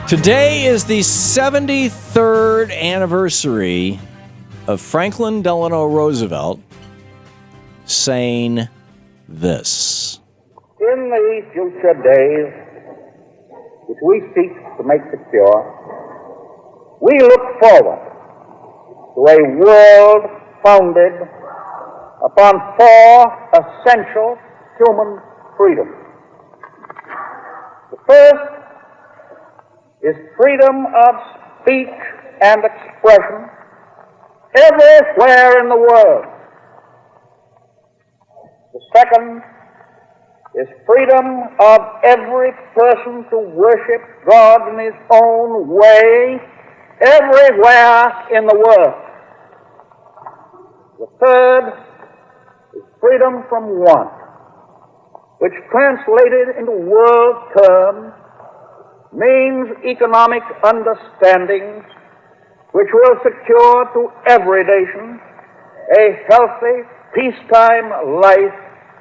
Today is the 73rd anniversary of Franklin Delano Roosevelt saying this. In the future days, which we seek to make secure, we look forward to a world founded upon four essential human freedoms. The first is freedom of speech and expression everywhere in the world. The second is freedom of every person to worship God in his own way everywhere in the world. The third is freedom from want, which translated into world terms means economic understandings which will secure to every nation a healthy, peacetime life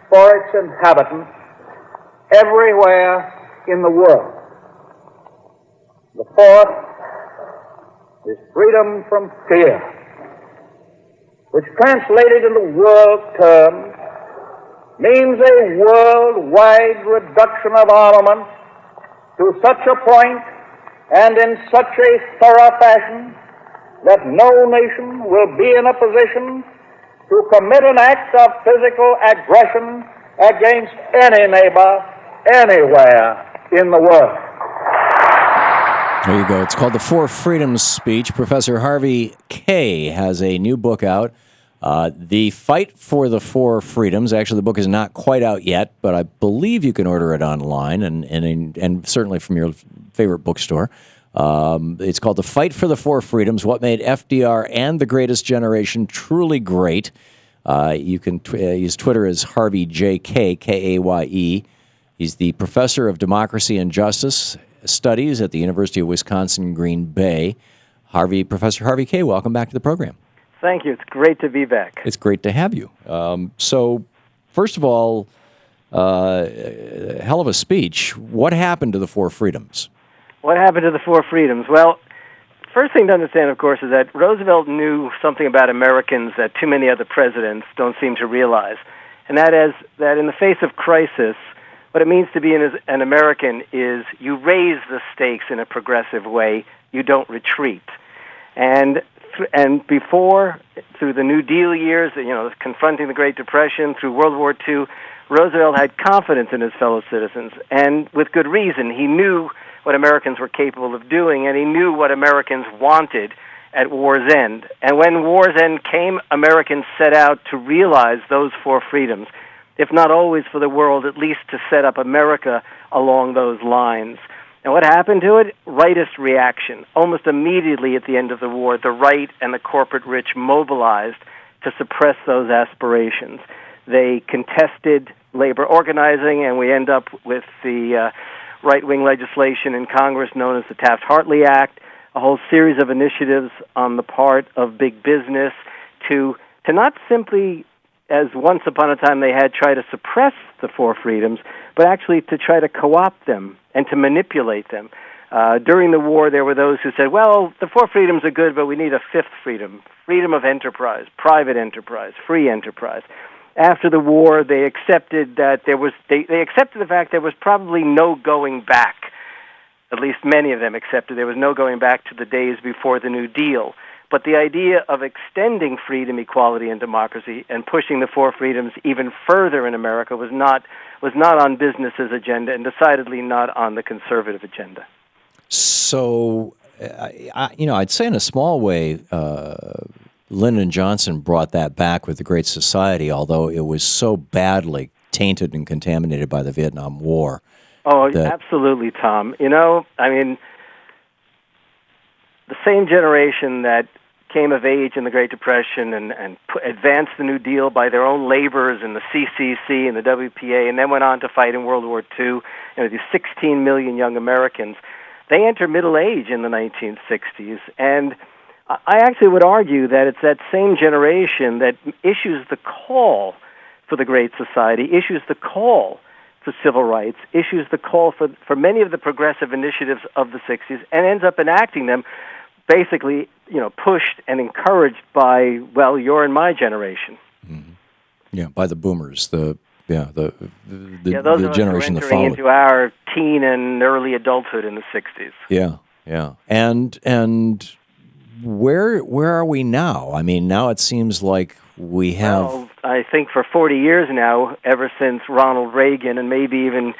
for its inhabitants everywhere in the world. The fourth is freedom from fear, which translated into world terms means a worldwide reduction of armaments to such a point and in such a thorough fashion that no nation will be in a position to commit an act of physical aggression against any neighbor anywhere in the world. There you go. It's called The Four Freedoms Speech. Professor Harvey Kaye has a new book out, The Fight for the Four Freedoms. Actually, the book is not quite out yet, but I believe you can order it online and certainly from your favorite bookstore. It's called The Fight for the Four Freedoms, What Made FDR and the Greatest Generation Truly Great. You can use Twitter as Harvey J. Kaye, K-A-Y-E. He's the professor of democracy and justice studies at the University of Wisconsin-Green Bay. Professor Harvey Kaye, welcome back to the program. Thank you. It's great to be back. It's great to have you. So, first of all, hell of a speech. What happened to the Four Freedoms? What happened to the Four Freedoms? Well, first thing to understand, of course, is that Roosevelt knew something about Americans that too many other presidents don't seem to realize, and that is that in the face of crisis, what it means to be an American is you raise the stakes in a progressive way. You don't retreat. And before, through the New Deal years, confronting the Great Depression, through World War II, Roosevelt had confidence in his fellow citizens, and with good reason. He knew what Americans were capable of doing, and he knew what Americans wanted at war's end. And when war's end came, Americans set out to realize those four freedoms, if not always for the world, at least to set up America along those lines. And what happened to it? Rightist reaction. Almost immediately at the end of the war, the right and the corporate rich mobilized to suppress those aspirations. They contested labor organizing, and we end up with the right-wing legislation in Congress known as the Taft-Hartley Act, a whole series of initiatives on the part of big business to not simply, as once upon a time they had, try to suppress the four freedoms, but actually to try to co-opt them and to manipulate them. During the war, there were those who said, well, the four freedoms are good, but we need a fifth freedom, freedom of enterprise, private enterprise, free enterprise. After the war, they accepted that they accepted the fact there was probably no going back. At least many of them accepted there was no going back to the days before the New Deal. But the idea of extending freedom, equality, and democracy and pushing the four freedoms even further in America was not on business's agenda, and decidedly not on the conservative agenda. So, I'd say in a small way, Lyndon Johnson brought that back with the Great Society, although it was so badly tainted and contaminated by the Vietnam War. Oh, absolutely, Tom. The same generation that came of age in the Great Depression and advanced the New Deal by their own labors in the CCC and the WPA, and then went on to fight in World War II, these 16 million young Americans, they enter middle age in the 1960s, and I actually would argue that it's that same generation that issues the call for the Great Society, issues the call for civil rights, issues the call for many of the progressive initiatives of the 60s, and ends up enacting them, basically, pushed and encouraged by, well, your and my generation. Mm-hmm. Yeah, by the boomers, the those the generation that entering followed. into our teen and early adulthood in the 60s. Yeah. And where are we now? I mean, now it seems like we have... Well, I think for 40 years now, ever since Ronald Reagan, and maybe even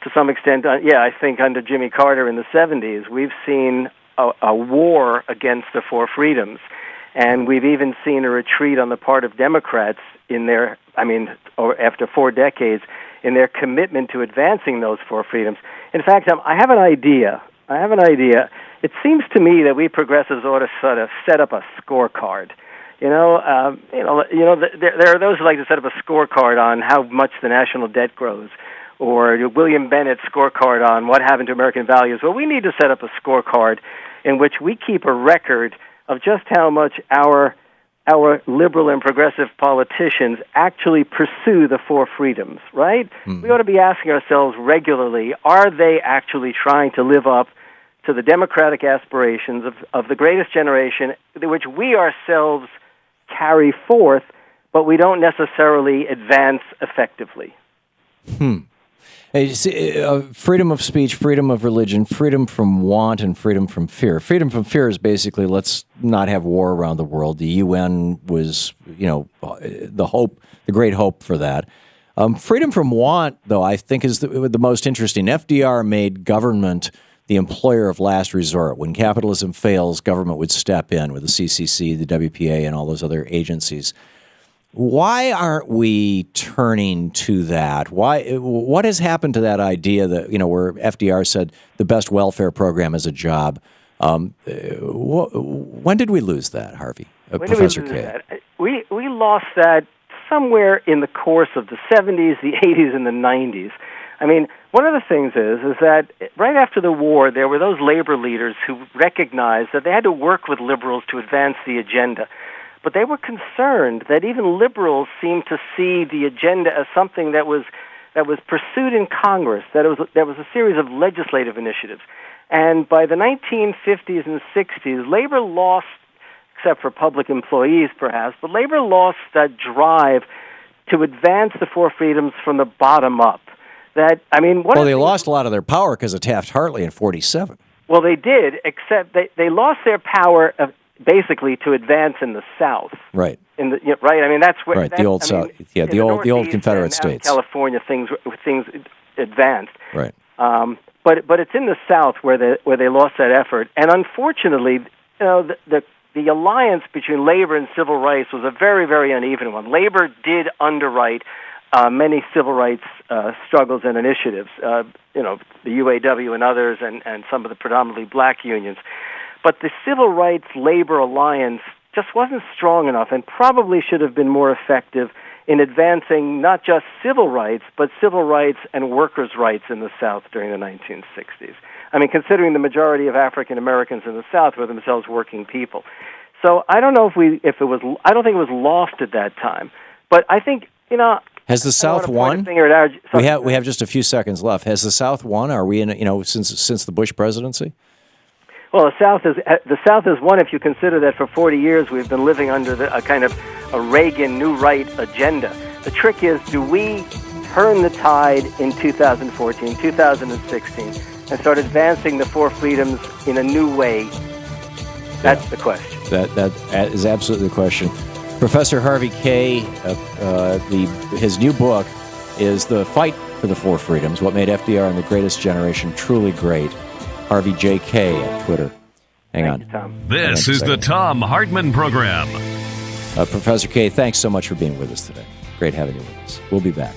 to some extent, I think under Jimmy Carter in the 70s, we've seen a war against the four freedoms. And we've even seen a retreat on the part of Democrats after 4 decades, in their commitment to advancing those four freedoms. In fact, I have an idea. It seems to me that we progressives ought to sort of set up a scorecard. There are those who like to set up a scorecard on how much the national debt grows, or William Bennett's scorecard on what happened to American values. Well, we need to set up a scorecard in which we keep a record of just how much our liberal and progressive politicians actually pursue the four freedoms, right? Mm-hmm. We ought to be asking ourselves regularly, are they actually trying to live up to the democratic aspirations of the greatest generation, which we ourselves carry forth, but we don't necessarily advance effectively? Hey, freedom of speech, freedom of religion, freedom from want, and freedom from fear. Freedom from fear is basically, let's not have war around the world. The UN was, the great hope for that. Freedom from want, though, I think is the most interesting. FDR made government the employer of last resort. When capitalism fails, government would step in with the CCC, the WPA, and all those other agencies. Why aren't we turning to that? What has happened to that idea that, where FDR said the best welfare program is a job? When did we lose that, Harvey? Professor Kaye? We lost that somewhere in the course of the 70s, the 80s, and the 90s. I mean, one of the things is that right after the war, there were those labor leaders who recognized that they had to work with liberals to advance the agenda. But they were concerned that even liberals seemed to see the agenda as something that was pursued in Congress, that there was a series of legislative initiatives. And by the 1950s and 60s, labor lost, except for public employees perhaps, but labor lost that drive to advance the four freedoms from the bottom up. They lost a lot of their power because of Taft-Hartley in 1947. Well, they did, except they lost their power basically to advance in the South. Right. Right. I mean, that's where. Right. The old South. Yeah. The old Confederate states. California, things advanced. Right. But it's in the South where they lost that effort, and unfortunately, the alliance between labor and civil rights was a very, very uneven one. Labor did underwrite many civil rights struggles and initiatives. The UAW and others, and some of the predominantly black unions. But the civil rights labor alliance just wasn't strong enough, and probably should have been more effective in advancing not just civil rights, but civil rights and workers' rights in the South during the 1960s. I mean, considering the majority of African Americans in the South were themselves working people. So I don't know I don't think it was lost at that time. But I think, has the South won? We have just a few seconds left. Has the South won? Are we in since the Bush presidency? Well, the South has won if you consider that for 40 years we've been living under a kind of a Reagan New Right agenda. The trick is, do we turn the tide in 2014, 2016, and start advancing the four freedoms in a new way? That's the question. That is absolutely the question. Professor Harvey Kaye, his new book is The Fight for the Four Freedoms, What Made FDR and the Greatest Generation Truly Great. Harvey J. Kaye at Twitter. Hang on. You, Tom. This is the Thom Hartmann Program. Professor Kaye, thanks so much for being with us today. Great having you with us. We'll be back.